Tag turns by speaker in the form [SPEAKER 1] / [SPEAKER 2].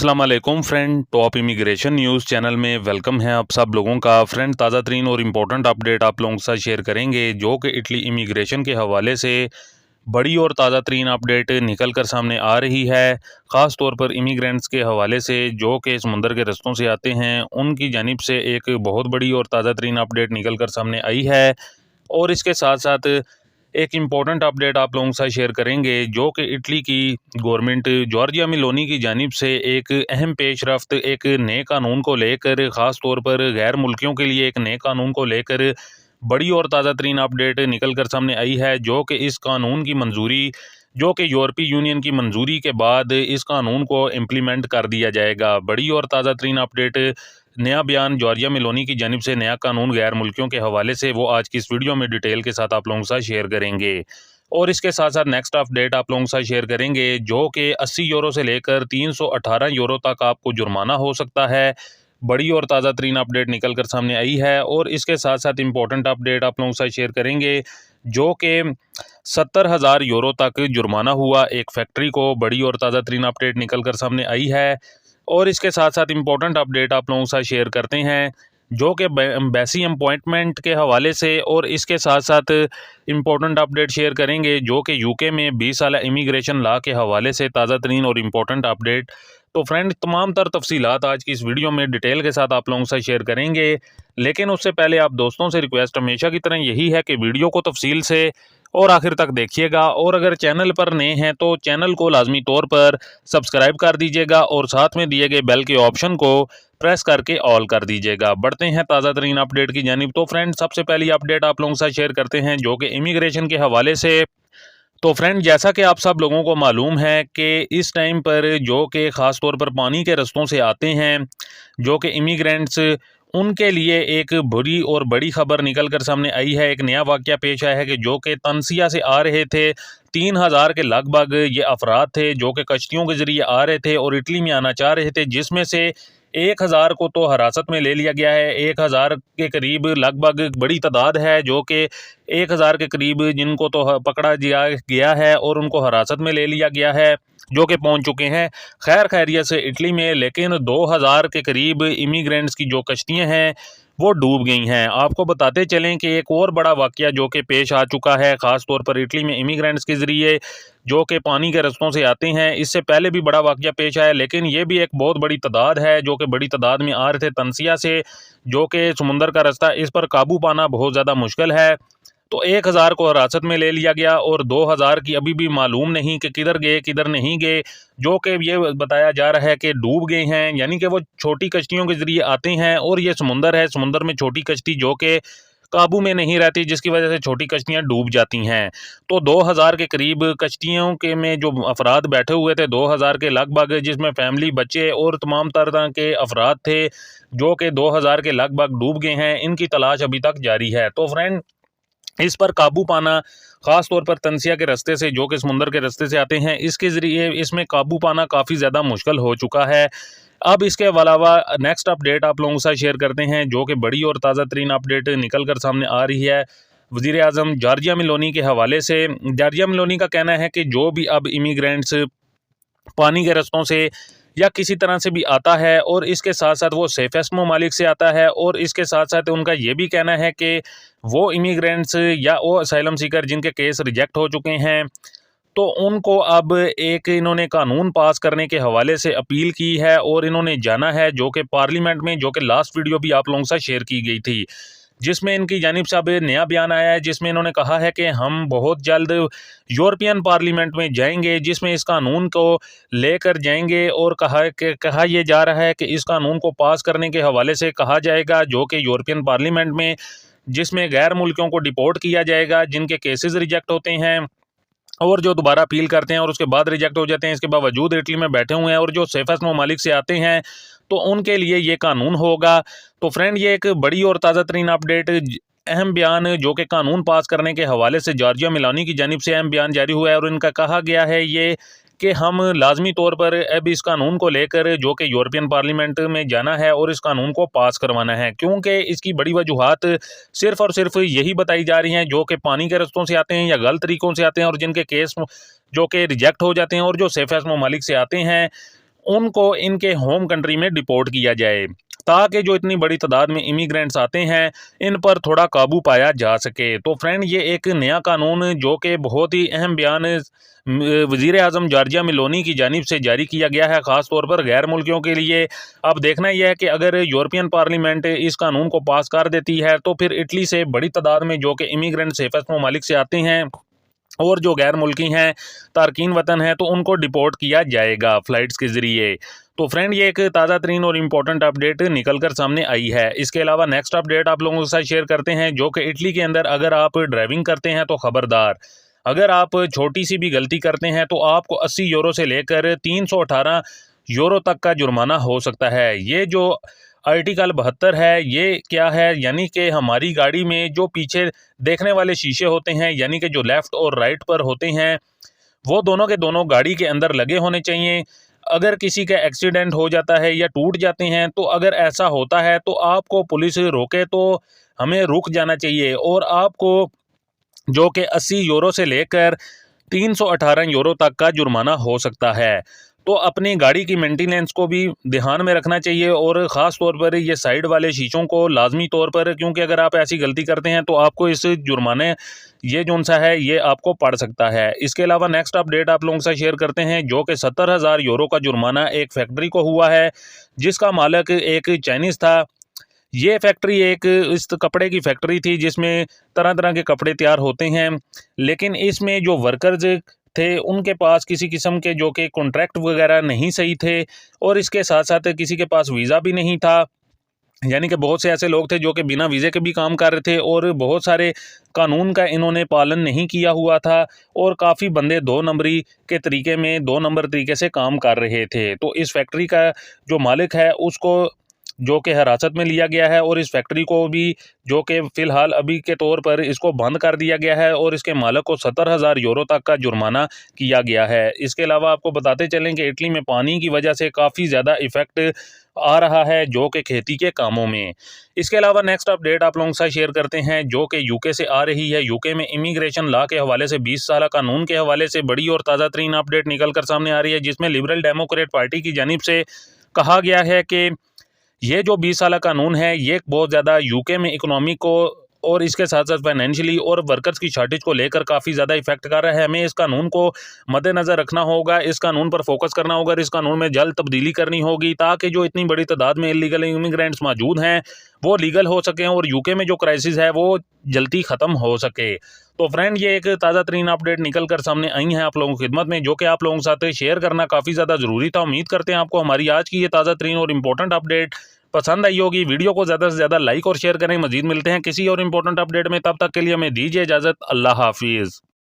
[SPEAKER 1] अस्सलाम वालेकुम friend. Top immigration news channel में वेलकम है आप सब लोगों का। फ्रेंड, ताज़ा तरीन और इम्पोर्टेंट अपडेट आप लोगों के साथ शेयर करेंगे जो कि इटली इमिग्रेशन के हवाले से बड़ी और ताज़ा तरीन अपडेट निकल कर सामने आ रही है। ख़ास तौर पर इमिग्रेंट्स के हवाले से जो कि समुंदर के रस्तों से आते हैं उनकी जानिब से एक बहुत बड़ी और ताज़ा तरीन अपडेट निकल कर सामने आई है। और इसके साथ साथ एक इम्पॉर्टेंट अपडेट आप लोगों के साथ शेयर करेंगे जो कि इटली की गवर्नमेंट जॉर्जिया मेलोनी की जानिब से एक अहम पेशरफ्त एक नए कानून को लेकर, ख़ास तौर पर गैर मुल्कियों के लिए एक नए कानून को लेकर बड़ी और ताज़ा तरीन अपडेट निकल कर सामने आई है। जो कि इस कानून की मंजूरी, जो कि यूरोपीय यूनियन की मंजूरी के बाद इस कानून को इम्प्लीमेंट कर दिया जाएगा। बड़ी और ताज़ा तरीन अपडेट, नया बयान जॉर्जिया मेलोनी की जानिब से, नया कानून गैर मुल्कियों के हवाले से, वो आज की इस वीडियो में डिटेल के साथ आप लोगों के साथ शेयर करेंगे। और इसके साथ साथ नेक्स्ट अपडेट आप लोगों के साथ शेयर करेंगे जो कि 80 यूरो से लेकर 318 यूरो तक आपको जुर्माना हो सकता है। बड़ी और ताज़ा तरीन अपडेट निकल कर सामने आई है। और इसके साथ साथ इम्पोर्टेंट अपडेट आप लोगों के साथ शेयर करेंगे जो कि 70,000 यूरो तक जुर्माना हुआ एक फैक्ट्री को। बड़ी और ताज़ा तरीन अपडेट निकल कर सामने आई है। और इसके साथ साथ इम्पोर्टेंट अपडेट आप लोगों के साथ शेयर करते हैं जो कि एम्बेसी अपॉइंटमेंट के हवाले से। और इसके साथ साथ इम्पोर्टेंट अपडेट शेयर करेंगे जो कि यूके में 20 साल इमिग्रेशन लॉ के हवाले से ताज़ा तरीन और इम्पोर्टेंट अपडेट। तो फ्रेंड, तमाम तर तफसीलात आज की इस वीडियो में डिटेल के साथ आप लोगों से शेयर करेंगे। लेकिन उससे पहले आप दोस्तों से रिक्वेस्ट हमेशा की तरह यही है कि वीडियो को तफसील से और आखिर तक देखिएगा। और अगर चैनल पर नए हैं तो चैनल को लाजमी तौर पर सब्सक्राइब कर दीजिएगा और साथ में दिए गए बेल के ऑप्शन को प्रेस करके ऑल कर दीजिएगा। बढ़ते हैं ताज़ा तरीन अपडेट की जानिब। तो फ्रेंड, सबसे पहली अपडेट आप लोगों के साथ शेयर करते हैं जो कि इमिग्रेशन के हवाले से। तो फ्रेंड, जैसा कि आप सब लोगों को मालूम है कि इस टाइम पर जो कि ख़ास तौर पर पानी के रस्तों से आते हैं जो कि इमिग्रेंट्स, उनके लिए एक बुरी और बड़ी खबर निकल कर सामने आई है। एक नया वाक़या पेश आया है कि जो कि तंसिया से आ रहे थे। 3,000 के लगभग ये अफराद थे जो कि कश्तियों के ज़रिए आ रहे थे और इटली में आना चाह रहे थे, जिसमें से 1,000 को तो हिरासत में ले लिया गया है। 1,000 के करीब लगभग बड़ी तादाद है जो कि 1,000 के करीब जिनको तो पकड़ा गया है और उनको हिरासत में ले लिया गया है, जो कि पहुंच चुके हैं खैर खैरियत से इटली में। लेकिन 2,000 के करीब इमिग्रेंट्स की जो कश्तियां हैं वो डूब गई हैं। आपको बताते चलें कि एक और बड़ा वाक़या जो कि पेश आ चुका है ख़ास तौर पर इटली में इमिग्रेंट्स के ज़रिए जो कि पानी के रस्तों से आते हैं। इससे पहले भी बड़ा वाक़या पेश आया, लेकिन ये भी एक बहुत बड़ी तादाद है जो कि बड़ी तादाद में आ रहे थे तंसिया से, जो कि समुंदर का रास्ता, इस पर काबू पाना बहुत ज़्यादा मुश्किल है। तो 1,000 को हिरासत में ले लिया गया और 2,000 की अभी भी मालूम नहीं कि किधर गए किधर नहीं गए, जो कि ये बताया जा रहा है कि डूब गए हैं। यानी कि वो छोटी कश्तियों के ज़रिए आते हैं और ये समुंदर है, समुंदर में छोटी कश्ती जो कि काबू में नहीं रहती, जिसकी वजह से छोटी कश्तियां डूब जाती हैं। तो 2,000 के करीब कश्तियों के में जो अफराद बैठे हुए थे, 2,000 के लगभग, जिसमें फैमिली, बच्चे और तमाम तरह के अफराद थे, जो कि 2,000 के लगभग डूब गए हैं। इनकी तलाश अभी तक जारी है। तो फ्रेंड, इस पर काबू पाना, ख़ास तौर पर तंसिया के रास्ते से जो कि समुंदर के रास्ते से आते हैं, इसके ज़रिए इसमें काबू पाना काफ़ी ज़्यादा मुश्किल हो चुका है। अब इसके अलावा नेक्स्ट अपडेट आप लोगों के साथ शेयर करते हैं जो कि बड़ी और ताज़ा तरीन अपडेट निकल कर सामने आ रही है वज़ीर आज़म जॉर्जिया मेलोनी के हवाले से। जॉर्जिया मेलोनी का कहना है कि जो भी अब इमिग्रेंट्स पानी के रास्तों से या किसी तरह से भी आता है और इसके साथ साथ वो सेफेस्ट ममालिक से आता है, और इसके साथ साथ उनका ये भी कहना है कि वो इमिग्रेंट्स या वो असाइलम सीकर जिनके केस रिजेक्ट हो चुके हैं, तो उनको अब एक इन्होंने कानून पास करने के हवाले से अपील की है और इन्होंने जाना है जो कि पार्लियामेंट में, जो कि लास्ट वीडियो भी आप लोगों के साथ शेयर की गई थी, जिसमें इनकी जानिब से अब नया बयान आया है जिसमें इन्होंने कहा है कि हम बहुत जल्द यूरोपियन पार्लियामेंट में जाएंगे, जिसमें इस कानून को लेकर जाएंगे। और कहा यह जा रहा है कि इस कानून को पास करने के हवाले से कहा जाएगा जो कि यूरोपियन पार्लियामेंट में, जिसमें गैर मुल्कियों को डिपोर्ट किया जाएगा जिनके केसेस रिजेक्ट होते हैं और जो दोबारा अपील करते हैं और उसके बाद रिजेक्ट हो जाते हैं, इसके बावजूद इटली में बैठे हुए हैं और जो सेफेस्ट ममालिक से आते हैं, तो उनके लिए ये कानून होगा। तो फ्रेंड, ये एक बड़ी और ताज़ा तरीन अपडेट, अहम बयान जो कि कानून पास करने के हवाले से जॉर्जिया मेलोनी की जानिब से अहम बयान जारी हुआ है और इनका कहा गया है ये कि हम लाजमी तौर पर अब इस कानून को लेकर जो कि यूरोपियन पार्लियामेंट में जाना है और इस कानून को पास करवाना है, क्योंकि इसकी बड़ी वजूहात सिर्फ और सिर्फ यही बताई जा रही हैं जो कि पानी के रस्तों से आते हैं या गलत तरीकों से आते हैं और जिनके केस जो कि रिजेक्ट हो जाते हैं, और जो सेफेस्ट ममालिक से आते हैं उनको इनके होम कंट्री में डिपोर्ट किया जाए, ताकि जो इतनी बड़ी तादाद में इमिग्रेंट्स आते हैं इन पर थोड़ा काबू पाया जा सके। तो फ्रेंड, ये एक नया कानून जो कि बहुत ही अहम बयान वज़ीर आज़म जॉर्जिया मेलोनी की जानिब से जारी किया गया है, ख़ास तौर पर गैर मुल्कियों के लिए। अब देखना यह है कि अगर यूरोपियन पार्लियामेंट इस कानून को पास कर देती है तो फिर इटली से बड़ी तादाद में जो कि इमिग्रेंट सेफेस्ट ममालिक से आते हैं और जो गैर मुल्की हैं, तारकीन वतन हैं, तो उनको डिपोर्ट किया जाएगा फ़्लाइट्स के ज़रिए। तो फ्रेंड, ये एक ताज़ा तरीन और इम्पोर्टेंट अपडेट निकल कर सामने आई है। इसके अलावा नेक्स्ट अपडेट आप लोगों के साथ शेयर करते हैं, जो कि इटली के अंदर अगर आप ड्राइविंग करते हैं तो ख़बरदार, अगर आप छोटी सी भी गलती करते हैं तो आपको 80 यूरो से लेकर 318 यूरो तक का जुर्माना हो सकता है। ये जो आर्टिकल 72 है, ये क्या है, यानी कि हमारी गाड़ी में जो पीछे देखने वाले शीशे होते हैं, यानी कि जो लेफ़्ट और राइट पर होते हैं, वो दोनों के दोनों गाड़ी के अंदर लगे होने चाहिए। अगर किसी का एक्सीडेंट हो जाता है या टूट जाते हैं, तो अगर ऐसा होता है तो आपको पुलिस रोके तो हमें रुक जाना चाहिए और आपको जो कि 80 यूरो से लेकर 318 यूरो तक का जुर्माना हो सकता है। तो अपनी गाड़ी की मेंटेनेंस को भी ध्यान में रखना चाहिए और ख़ास तौर पर ये साइड वाले शीशों को लाजमी तौर पर, क्योंकि अगर आप ऐसी गलती करते हैं तो आपको इस जुर्माने ये जोन सा है ये आपको पड़ सकता है। इसके अलावा नेक्स्ट अपडेट आप लोगों के साथ शेयर करते हैं, जो कि 70,000 यूरो का जुर्माना एक फैक्ट्री को हुआ है, जिसका मालिक एक चाइनीज़ था। ये फैक्ट्री एक इस कपड़े की फैक्ट्री थी जिसमें तरह तरह के कपड़े तैयार होते हैं, लेकिन इसमें जो वर्कर्स थे उनके पास किसी किस्म के जो कि कॉन्ट्रैक्ट वगैरह नहीं सही थे और इसके साथ साथ किसी के पास वीज़ा भी नहीं था। यानी कि बहुत से ऐसे लोग थे जो कि बिना वीज़े के भी काम कर रहे थे और बहुत सारे कानून का इन्होंने पालन नहीं किया हुआ था और काफ़ी बंदे 2 नंबरी के तरीके में 2 नंबर तरीके से काम कर रहे थे। तो इस फैक्ट्री का जो मालिक है उसको जो कि हिरासत में लिया गया है और इस फैक्ट्री को भी जो कि फ़िलहाल अभी के तौर पर इसको बंद कर दिया गया है और इसके मालिक को 70,000 यूरो तक का जुर्माना किया गया है। इसके अलावा आपको बताते चलें कि इटली में पानी की वजह से काफ़ी ज़्यादा इफ़ेक्ट आ रहा है जो कि खेती के कामों में। इसके अलावा नेक्स्ट अपडेट आप लोगों के साथ शेयर करते हैं, जो कि यूके से आ रही है। यूके में इमिग्रेशन लॉ के हवाले से 20 साल कानून के हवाले से बड़ी और ताज़ा तरीन अपडेट निकल कर सामने आ रही है, जिसमें लिबरल डेमोक्रेट पार्टी की जानिब से कहा गया है कि ये जो 20 साल कानून है ये बहुत ज़्यादा यूके में इकोनॉमी को और इसके साथ साथ फाइनेंशियली और वर्कर्स की शॉर्टेज को लेकर काफ़ी ज़्यादा इफेक्ट कर रहा है। हमें इस कानून को मद्देनज़र रखना होगा, इस कानून पर फोकस करना होगा, इस कानून में जल्द तब्दीली करनी होगी, ताकि जो इतनी बड़ी तादाद में इलीगल इमिग्रेंट्स मौजूद हैं वो लीगल हो सकें और यूके में जो क्राइसिस है वो जल्दी ख़त्म हो सके। तो फ्रेंड, ये एक ताज़ा तरीन अपडेट निकल कर सामने आई है आप लोगों की खिदमत में, जो कि आप लोगों के साथ शेयर करना काफ़ी ज़्यादा ज़रूरी था। उम्मीद करते हैं आपको हमारी आज की ये ताज़ा तरीन और इम्पोर्टेंट अपडेट पसंद आई होगी। वीडियो को ज़्यादा से ज़्यादा लाइक और शेयर करें। मजीद मिलते हैं किसी और इम्पोर्टेंट अपडेट में, तब तक के लिए हमें दीजिए इजाज़त। अल्लाह हाफिज़।